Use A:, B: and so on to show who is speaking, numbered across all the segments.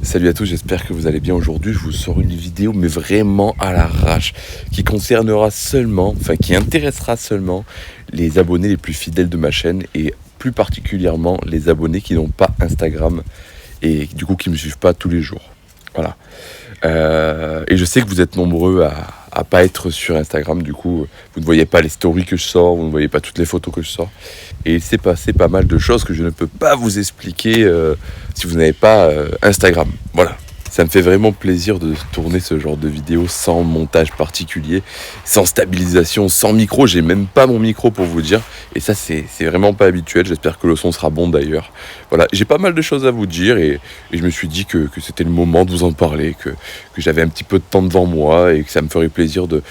A: Salut à tous, j'espère que vous allez bien. Aujourd'hui, je vous sors une vidéo, mais vraiment à l'arrache, qui concernera seulement, qui intéressera seulement les abonnés les plus fidèles de ma chaîne et plus particulièrement les abonnés qui n'ont pas Instagram et du coup qui ne me suivent pas tous les jours. Voilà. Et je sais que vous êtes nombreux à pas être sur Instagram, du coup, vous ne voyez pas les stories que je sors, vous ne voyez pas toutes les photos que je sors. Et il s'est passé pas mal de choses que je ne peux pas vous expliquer si vous n'avez pas Instagram. Voilà. Ça me fait vraiment plaisir de tourner ce genre de vidéo sans montage particulier, sans stabilisation, sans micro. J'ai même pas mon micro pour vous dire. Et ça, c'est vraiment pas habituel. J'espère que le son sera bon d'ailleurs. Voilà, j'ai pas mal de choses à vous dire et je me suis dit que c'était le moment de vous en parler, que j'avais un petit peu de temps devant moi et que ça me ferait plaisir de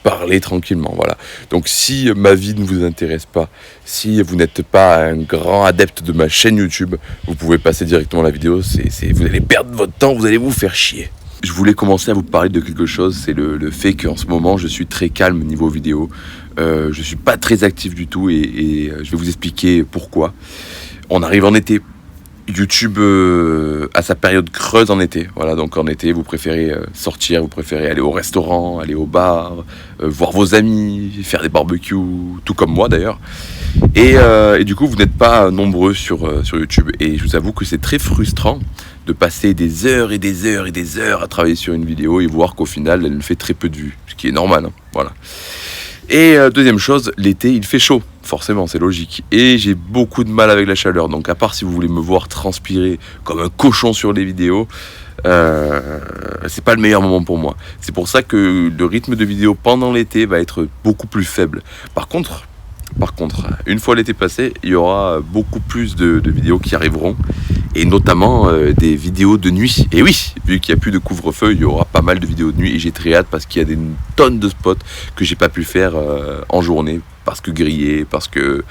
A: parler tranquillement. Voilà. Donc si ma vie ne vous intéresse pas, si vous n'êtes pas un grand adepte de ma chaîne YouTube, vous pouvez passer directement à la vidéo. Vous allez perdre votre temps, vous allez vous faire chier. Je voulais commencer à vous parler de quelque chose, c'est le fait qu'en ce moment je suis très calme niveau vidéo. Je suis pas très actif du tout et je vais vous expliquer pourquoi. On arrive en été. YouTube a sa période creuse en été. Voilà, donc en été, vous préférez sortir, vous préférez aller au restaurant, aller au bar, voir vos amis, faire des barbecues, tout comme moi d'ailleurs. Et du coup, vous n'êtes pas nombreux sur YouTube. Et je vous avoue que c'est très frustrant de passer des heures et des heures et des heures à travailler sur une vidéo et voir qu'au final, elle ne fait très peu de vues, ce qui est normal. Hein, voilà. Et deuxième chose, l'été il fait chaud, forcément c'est logique. Et j'ai beaucoup de mal avec la chaleur, donc à part si vous voulez me voir transpirer comme un cochon sur les vidéos, c'est pas le meilleur moment pour moi. C'est pour ça que le rythme de vidéo pendant l'été va être beaucoup plus faible. Par contre, une fois l'été passé, il y aura beaucoup plus de vidéos qui arriveront. Et notamment des vidéos de nuit. Et oui, vu qu'il n'y a plus de couvre-feu, il y aura pas mal de vidéos de nuit. Et j'ai très hâte parce qu'il y a des tonnes de spots que j'ai pas pu faire en journée. Parce que grillé, parce que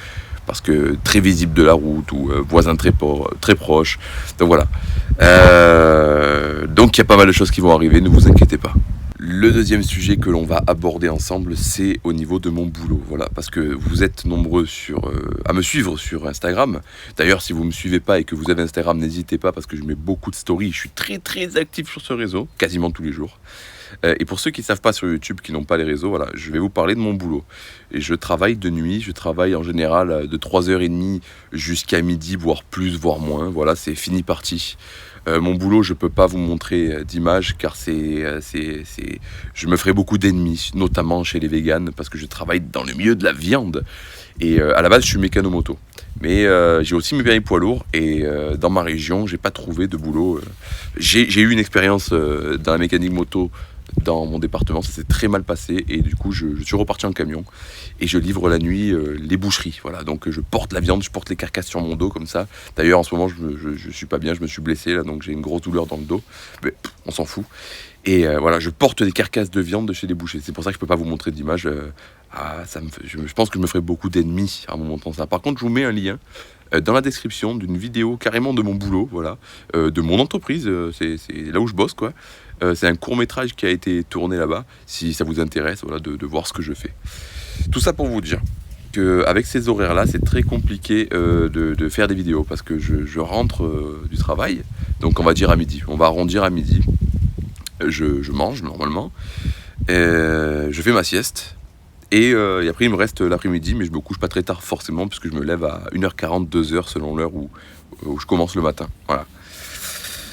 A: très visible de la route ou voisin très proche. Donc voilà. Donc il y a pas mal de choses qui vont arriver, ne vous inquiétez pas. Le deuxième sujet que l'on va aborder ensemble, c'est au niveau de mon boulot. Voilà, parce que vous êtes nombreux à me suivre sur Instagram. D'ailleurs, si vous ne me suivez pas et que vous avez Instagram, n'hésitez pas parce que je mets beaucoup de stories. Je suis très très actif sur ce réseau, quasiment tous les jours. Et pour ceux qui ne savent pas sur YouTube, qui n'ont pas les réseaux, voilà, je vais vous parler de mon boulot. Et je travaille de nuit, je travaille en général de 3h30 jusqu'à midi, voire plus, voire moins. Voilà, c'est fini parti. Mon boulot, je peux pas vous montrer d'images car je me ferai beaucoup d'ennemis, notamment chez les véganes, parce que je travaille dans le milieu de la viande. Et à la base, je suis mécano-moto. Mais j'ai aussi mes permis poids lourds et dans ma région, j'ai pas trouvé de boulot. J'ai eu une expérience dans la mécanique moto dans mon département, ça s'est très mal passé et du coup je suis reparti en camion et je livre la nuit les boucheries. Voilà, donc je porte la viande, je porte les carcasses sur mon dos comme ça. D'ailleurs en ce moment je suis pas bien, je me suis blessé là, donc j'ai une grosse douleur dans le dos, mais on s'en fout. Et voilà, je porte des carcasses de viande de chez les bouchers. C'est pour ça que je peux pas vous montrer d'image. Je pense que je me ferai beaucoup d'ennemis en vous montrant ça. Par contre, je vous mets un lien dans la description d'une vidéo carrément de mon boulot, voilà, de mon entreprise. C'est là où je bosse, quoi. C'est un court-métrage qui a été tourné là-bas, si ça vous intéresse, voilà, de voir ce que je fais. Tout ça pour vous dire qu'avec ces horaires-là, c'est très compliqué de faire des vidéos parce que je rentre du travail, donc on va dire à midi. On va arrondir à midi. Je mange normalement, je fais ma sieste. Et après, il me reste l'après-midi, mais je me couche pas très tard forcément, puisque je me lève à 1h40, 2h, selon l'heure où je commence le matin. Voilà.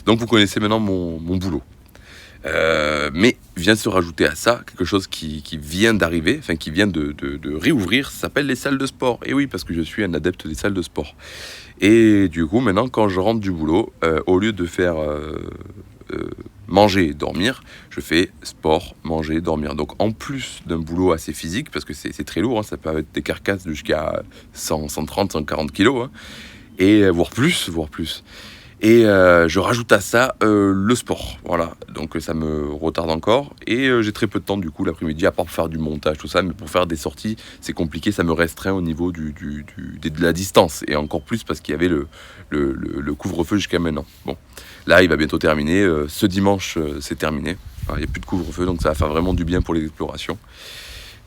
A: Donc vous connaissez maintenant mon boulot. Mais vient se rajouter à ça quelque chose qui vient d'arriver, enfin qui vient de réouvrir, ça s'appelle les salles de sport. Et oui, parce que je suis un adepte des salles de sport. Et du coup, maintenant, quand je rentre du boulot, au lieu de faire manger, dormir, je fais sport, manger, dormir. Donc en plus d'un boulot assez physique, parce que c'est très lourd, hein, ça peut être des carcasses jusqu'à 100, 130, 140 kilos, hein, et voire plus. Et je rajoute à ça le sport, voilà, donc ça me retarde encore, et j'ai très peu de temps du coup l'après-midi, à part pour faire du montage, tout ça, mais pour faire des sorties, c'est compliqué, ça me restreint au niveau de la distance, et encore plus parce qu'il y avait le couvre-feu jusqu'à maintenant. Bon, là il va bientôt terminer, ce dimanche c'est terminé, il n'y a plus de couvre-feu, donc ça va faire vraiment du bien pour les explorations.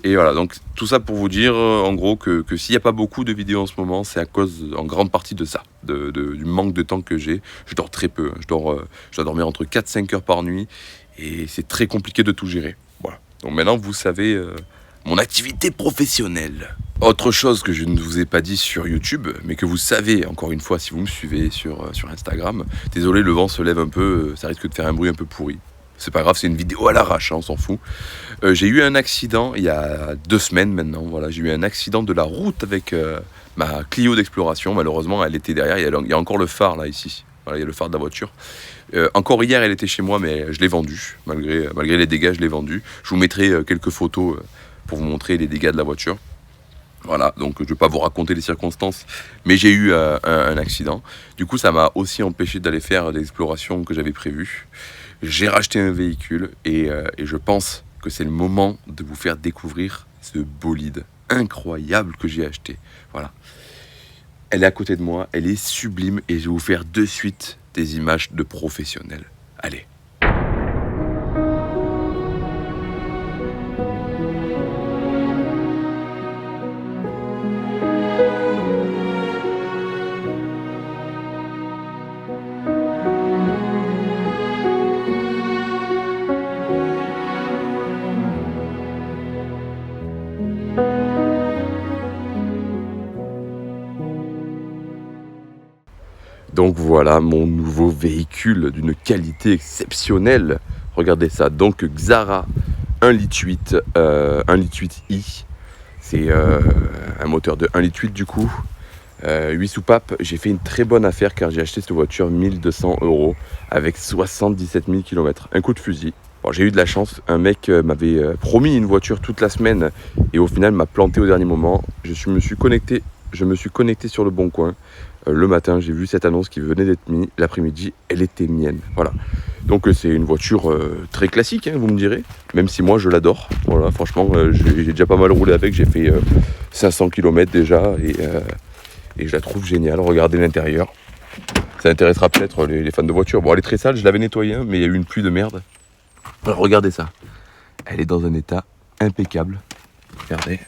A: Et voilà, donc tout ça pour vous dire en gros que s'il n'y a pas beaucoup de vidéos en ce moment, c'est à cause en grande partie de ça, du manque de temps que j'ai. Je dors très peu, je dois dormir entre 4-5 heures par nuit et c'est très compliqué de tout gérer. Voilà, donc maintenant vous savez mon activité professionnelle. Autre chose que je ne vous ai pas dit sur YouTube, mais que vous savez encore une fois si vous me suivez sur Instagram, désolé le vent se lève un peu, ça risque de faire un bruit un peu pourri. C'est pas grave, c'est une vidéo à l'arrache, hein, on s'en fout. J'ai eu un accident il y a 2 semaines maintenant. Voilà, j'ai eu un accident de la route avec ma Clio d'exploration. Malheureusement, elle était derrière. Il y a encore le phare là, ici. Voilà, il y a le phare de la voiture. Encore hier, elle était chez moi, mais je l'ai vendue. Malgré les dégâts, je l'ai vendue. Je vous mettrai quelques photos pour vous montrer les dégâts de la voiture. Voilà, donc je ne vais pas vous raconter les circonstances, mais j'ai eu un accident. Du coup, ça m'a aussi empêché d'aller faire l'exploration que j'avais prévue. J'ai racheté un véhicule et je pense que c'est le moment de vous faire découvrir ce bolide incroyable que j'ai acheté. Voilà. Elle est à côté de moi, elle est sublime et je vais vous faire de suite des images de professionnels. Allez. Donc voilà mon nouveau véhicule d'une qualité exceptionnelle. Regardez ça, donc Xara 1,8 litre, 1,8i. C'est un moteur de 1,8 litre du coup. 8 soupapes, j'ai fait une très bonne affaire car j'ai acheté cette voiture 1200 € avec 77 000 km. Un coup de fusil. Bon, j'ai eu de la chance, un mec m'avait promis une voiture toute la semaine et au final m'a planté au dernier moment. Je me suis connecté sur le Bon Coin. Le matin, j'ai vu cette annonce qui venait d'être mise. L'après-midi, elle était mienne. Voilà. Donc c'est une voiture très classique, hein, vous me direz. Même si moi, je l'adore. Voilà, franchement, j'ai déjà pas mal roulé avec. J'ai fait 500 km déjà et je la trouve géniale. Regardez l'intérieur. Ça intéressera peut-être les fans de voiture. Bon, elle est très sale. Je l'avais nettoyée, hein, mais il y a eu une pluie de merde. Alors, regardez ça. Elle est dans un état impeccable. Regardez.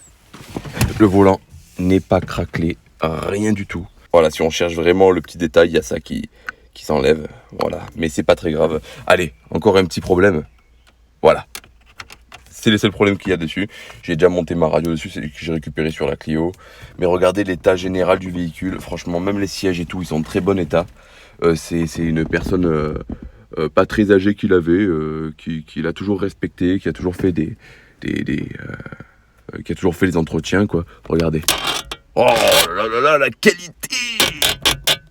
A: Le volant n'est pas craquelé. Rien du tout. Voilà, si on cherche vraiment le petit détail, il y a ça qui s'enlève. Voilà, mais c'est pas très grave. Allez, encore un petit problème. Voilà. C'est le seul problème qu'il y a dessus. J'ai déjà monté ma radio dessus, c'est que j'ai récupéré sur la Clio. Mais regardez l'état général du véhicule. Franchement, même les sièges et tout, ils sont en très bon état. C'est une personne pas très âgée qui l'avait, qui l'a toujours respecté, qui a toujours fait qui a toujours fait les entretiens, quoi. Regardez. Oh là là là, la qualité!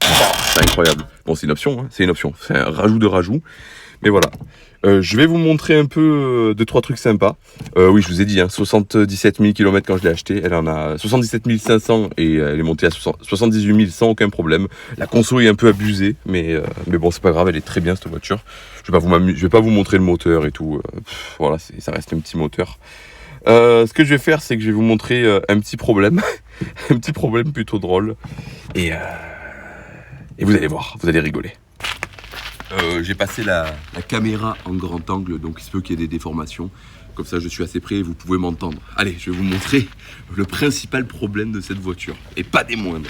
A: Oh, c'est incroyable. Bon, c'est une option, hein, c'est une option. C'est un rajout de rajout. Mais voilà. Je vais vous montrer un peu 2-3 trucs sympas. Oui, je vous ai dit, hein, 77 000 km quand je l'ai acheté. Elle en a 77 500 et elle est montée à 78 000 sans aucun problème. La conso est un peu abusée, mais bon, c'est pas grave, elle est très bien cette voiture. Je vais pas vous montrer le moteur et tout. Voilà, ça reste un petit moteur. Ce que je vais faire, c'est que je vais vous montrer un petit problème. Un petit problème plutôt drôle. Et vous allez voir, vous allez rigoler. J'ai passé la caméra en grand angle, donc il se peut qu'il y ait des déformations. Comme ça, je suis assez près et vous pouvez m'entendre. Allez, je vais vous montrer le principal problème de cette voiture. Et pas des moindres.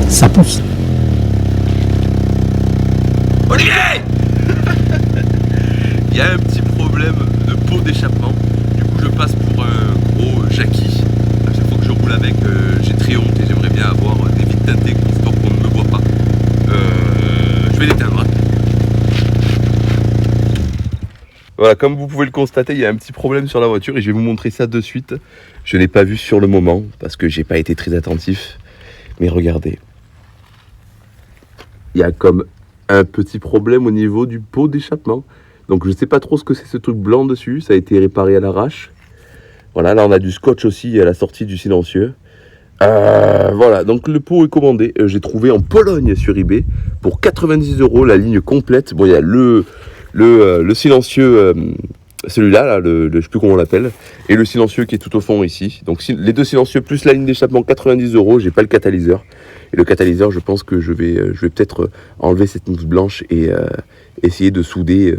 B: Ça pousse.
A: Olivier. Il y a un petit problème de pot d'échappement. Du coup, je passe pour un gros Jackie. À chaque fois que je roule avec, j'ai très honte et j'aimerais bien avoir des vitres teintées histoire qu'on ne me voit pas. Je vais l'éteindre. Voilà, comme vous pouvez le constater, il y a un petit problème sur la voiture et je vais vous montrer ça de suite. Je ne l'ai pas vu sur le moment parce que j'ai pas été très attentif. Mais regardez. Il y a comme un petit problème au niveau du pot d'échappement. Donc je ne sais pas trop ce que c'est ce truc blanc dessus. Ça a été réparé à l'arrache. Voilà, là on a du scotch aussi à la sortie du silencieux. Voilà, donc le pot est commandé. J'ai trouvé en Pologne sur eBay pour 90 € la ligne complète. Bon, il y a le le silencieux, celui-là, là, je sais plus comment on l'appelle, et le silencieux qui est tout au fond ici. Donc les deux silencieux plus la ligne d'échappement, 90 €. J'ai pas le catalyseur. Et le catalyseur, je pense que je vais peut-être enlever cette mousse blanche et essayer de souder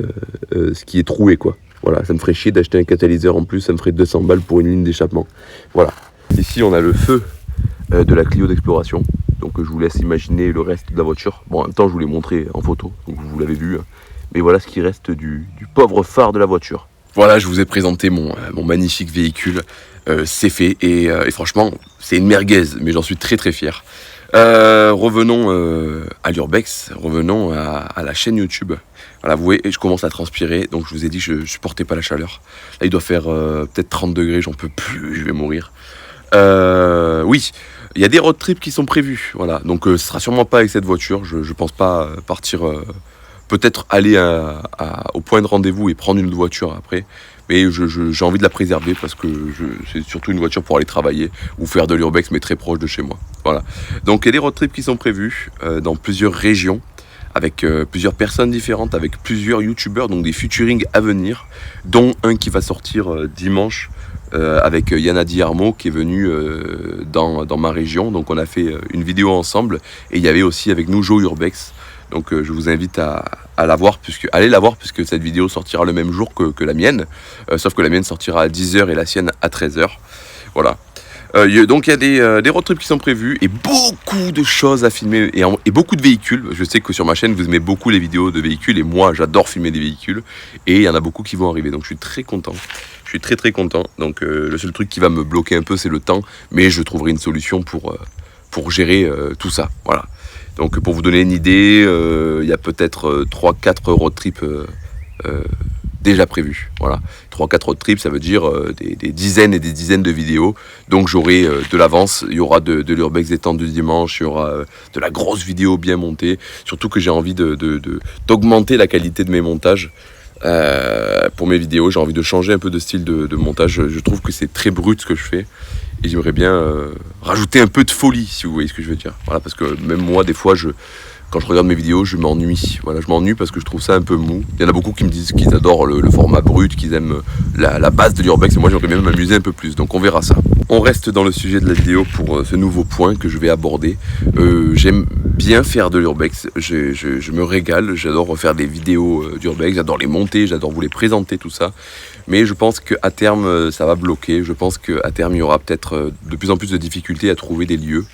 A: ce qui est troué, quoi. Voilà, ça me ferait chier d'acheter un catalyseur en plus, ça me ferait 200 balles pour une ligne d'échappement. Voilà. Ici, on a le feu de la Clio d'exploration. Donc je vous laisse imaginer le reste de la voiture. Bon, en même temps, je vous l'ai montré en photo, donc vous l'avez vu. Mais voilà ce qui reste du pauvre phare de la voiture. Voilà, je vous ai présenté mon magnifique véhicule. C'est fait et franchement, c'est une merguez, mais j'en suis très très fier. Revenons à l'Urbex, revenons à la chaîne YouTube. Voilà, vous voyez, je commence à transpirer, donc je vous ai dit que je supportais pas la chaleur. Là, il doit faire peut-être 30 degrés, j'en peux plus, je vais mourir. Oui, il y a des road trips qui sont prévus, voilà. Donc ce sera sûrement pas avec cette voiture, je pense pas partir, peut-être aller au point de rendez-vous et prendre une autre voiture après. Mais j'ai envie de la préserver parce que c'est surtout une voiture pour aller travailler ou faire de l'urbex, mais très proche de chez moi. Voilà. Donc il y a des road trips qui sont prévus dans plusieurs régions, avec plusieurs personnes différentes, avec plusieurs youtubeurs, donc des featuring à venir, dont un qui va sortir dimanche avec Yana Diarmo qui est venu dans ma région. Donc on a fait une vidéo ensemble et il y avait aussi avec nous Joe Urbex. Donc je vous invite à la voir, allez la voir puisque cette vidéo sortira le même jour que la mienne, sauf que la mienne sortira à 10 h et la sienne à 13 h. Voilà. Donc il y a des road trips qui sont prévus et beaucoup de choses à filmer et beaucoup de véhicules. Je sais que sur ma chaîne vous aimez beaucoup les vidéos de véhicules et moi j'adore filmer des véhicules et il y en a beaucoup qui vont arriver, donc je suis très content. Je suis très très content. Donc le seul truc qui va me bloquer un peu c'est le temps, mais je trouverai une solution pour gérer tout ça. Voilà. Donc pour vous donner une idée, il y a peut-être 3-4 road trips déjà prévus. Voilà. 3-4 road trips, ça veut dire des dizaines et des dizaines de vidéos. Donc j'aurai de l'avance, il y aura de l'urbex détendu dimanche, il y aura de la grosse vidéo bien montée. Surtout que j'ai envie d'augmenter la qualité de mes montages. Pour mes vidéos, j'ai envie de changer un peu de style de montage. Je trouve que c'est très brut ce que je fais. Et j'aimerais bien rajouter un peu de folie, si vous voyez ce que je veux dire. Voilà, parce que même moi, des fois, quand je regarde mes vidéos, je m'ennuie. Voilà, je m'ennuie parce que je trouve ça un peu mou. Il y en a beaucoup qui me disent qu'ils adorent le format brut, qu'ils aiment la base de l'urbex. Et moi, j'aimerais bien m'amuser un peu plus. Donc, on verra ça. On reste dans le sujet de la vidéo pour ce nouveau point que je vais aborder. J'aime bien faire de l'urbex. Je me régale. J'adore refaire des vidéos d'urbex. J'adore les monter. J'adore vous les présenter, tout ça. Mais je pense qu'à terme, ça va bloquer. Je pense qu'à terme, il y aura peut-être de plus en plus de difficultés à trouver des lieux.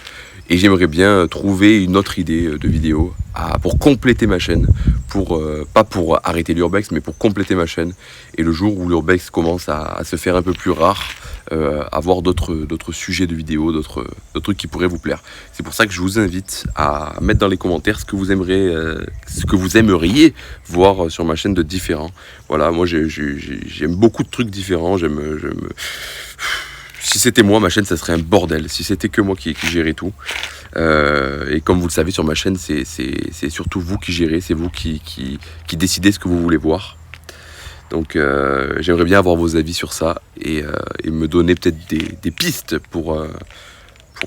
A: Et j'aimerais bien trouver une autre idée de vidéo pour compléter ma chaîne. Pas pour arrêter l'urbex, mais pour compléter ma chaîne. Et le jour où l'urbex commence à se faire un peu plus rare, avoir d'autres sujets de vidéos, d'autres trucs qui pourraient vous plaire. C'est pour ça que je vous invite à mettre dans les commentaires ce que vous aimeriez voir sur ma chaîne de différent. Voilà, moi j'aime beaucoup de trucs différents. Si c'était moi, ma chaîne, ça serait un bordel. Si c'était que moi qui gérais tout. Et comme vous le savez, sur ma chaîne, c'est surtout vous qui gérez. C'est vous qui décidez ce que vous voulez voir. Donc j'aimerais bien avoir vos avis sur ça et me donner peut-être des pistes pour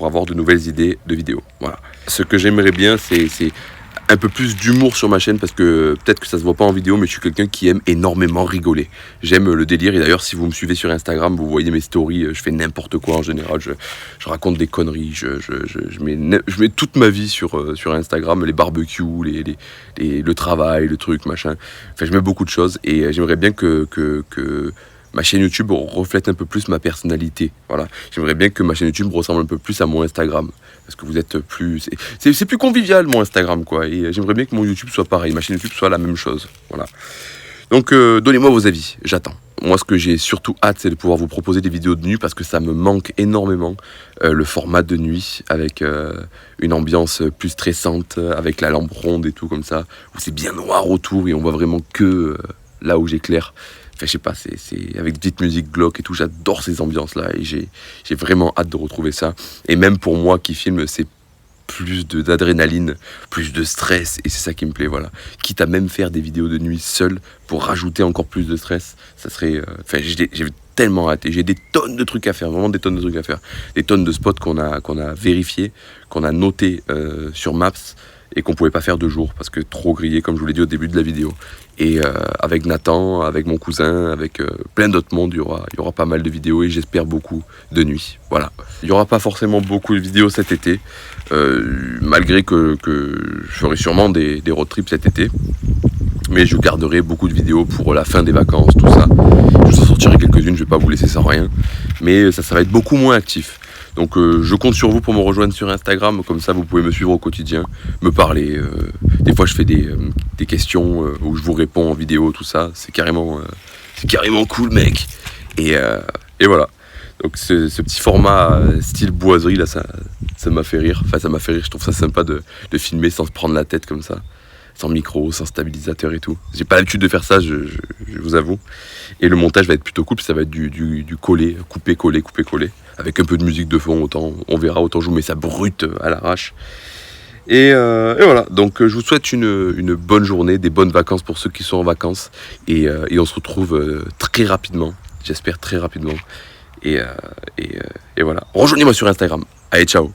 A: avoir de nouvelles idées de vidéos. Voilà. Ce que j'aimerais bien, c'est un peu plus d'humour sur ma chaîne parce que peut-être que ça se voit pas en vidéo, mais je suis quelqu'un qui aime énormément rigoler. J'aime le délire et d'ailleurs si vous me suivez sur Instagram, vous voyez mes stories, je fais n'importe quoi en général, je raconte des conneries, je mets toute ma vie sur Instagram, les barbecues, le travail, le truc, machin. Enfin je mets beaucoup de choses et j'aimerais bien que ma chaîne YouTube reflète un peu plus ma personnalité. Voilà. J'aimerais bien que ma chaîne YouTube ressemble un peu plus à mon Instagram. Parce que vous êtes plus... C'est plus convivial mon Instagram, quoi. Et j'aimerais bien que mon YouTube soit pareil, ma chaîne YouTube soit la même chose. Voilà. Donc donnez-moi vos avis, j'attends. Moi ce que j'ai surtout hâte, c'est de pouvoir vous proposer des vidéos de nuit parce que ça me manque énormément. Le format de nuit avec une ambiance plus stressante, avec la lampe ronde et tout comme ça, où c'est bien noir autour et on voit vraiment que là où j'éclaire. Enfin, je sais pas, c'est avec petite musique glauque et tout, j'adore ces ambiances-là et j'ai vraiment hâte de retrouver ça. Et même pour moi qui filme, c'est plus d'adrénaline, plus de stress et c'est ça qui me plaît, voilà. Quitte à même faire des vidéos de nuit seul pour rajouter encore plus de stress, ça serait... Enfin, j'ai tellement hâte et j'ai des tonnes de trucs à faire, vraiment des tonnes de trucs à faire. Des tonnes de spots qu'on a vérifiés, qu'on a notés sur Maps. et qu'on pouvait pas faire 2 jours parce que trop grillé comme je vous l'ai dit au début de la vidéo. Et avec Nathan, avec mon cousin, avec plein d'autres mondes, il y aura pas mal de vidéos et j'espère beaucoup de nuit. Voilà. Il n'y aura pas forcément beaucoup de vidéos cet été, malgré que je ferai sûrement des road trips cet été. Mais je garderai beaucoup de vidéos pour la fin des vacances, tout ça. Je vous en sortirai quelques-unes, je vais pas vous laisser sans rien. Mais ça va être beaucoup moins actif. Donc je compte sur vous pour me rejoindre sur Instagram, comme ça vous pouvez me suivre au quotidien, me parler. Des fois je fais des questions où je vous réponds en vidéo, tout ça. C'est carrément cool mec. Et voilà. Donc ce petit format style boiserie là, ça m'a fait rire. Enfin ça m'a fait rire, je trouve ça sympa de filmer sans se prendre la tête comme ça. Sans micro, sans stabilisateur et tout. J'ai pas l'habitude de faire ça, je vous avoue. Et le montage va être plutôt cool, ça va être du collé, coupé-collé, coupé-collé. Avec un peu de musique de fond, autant on verra, autant je vous mets ça brut à l'arrache. Et voilà, donc je vous souhaite une bonne journée, des bonnes vacances pour ceux qui sont en vacances. Et on se retrouve très rapidement, j'espère très rapidement. Et voilà, rejoignez-moi sur Instagram. Allez, ciao.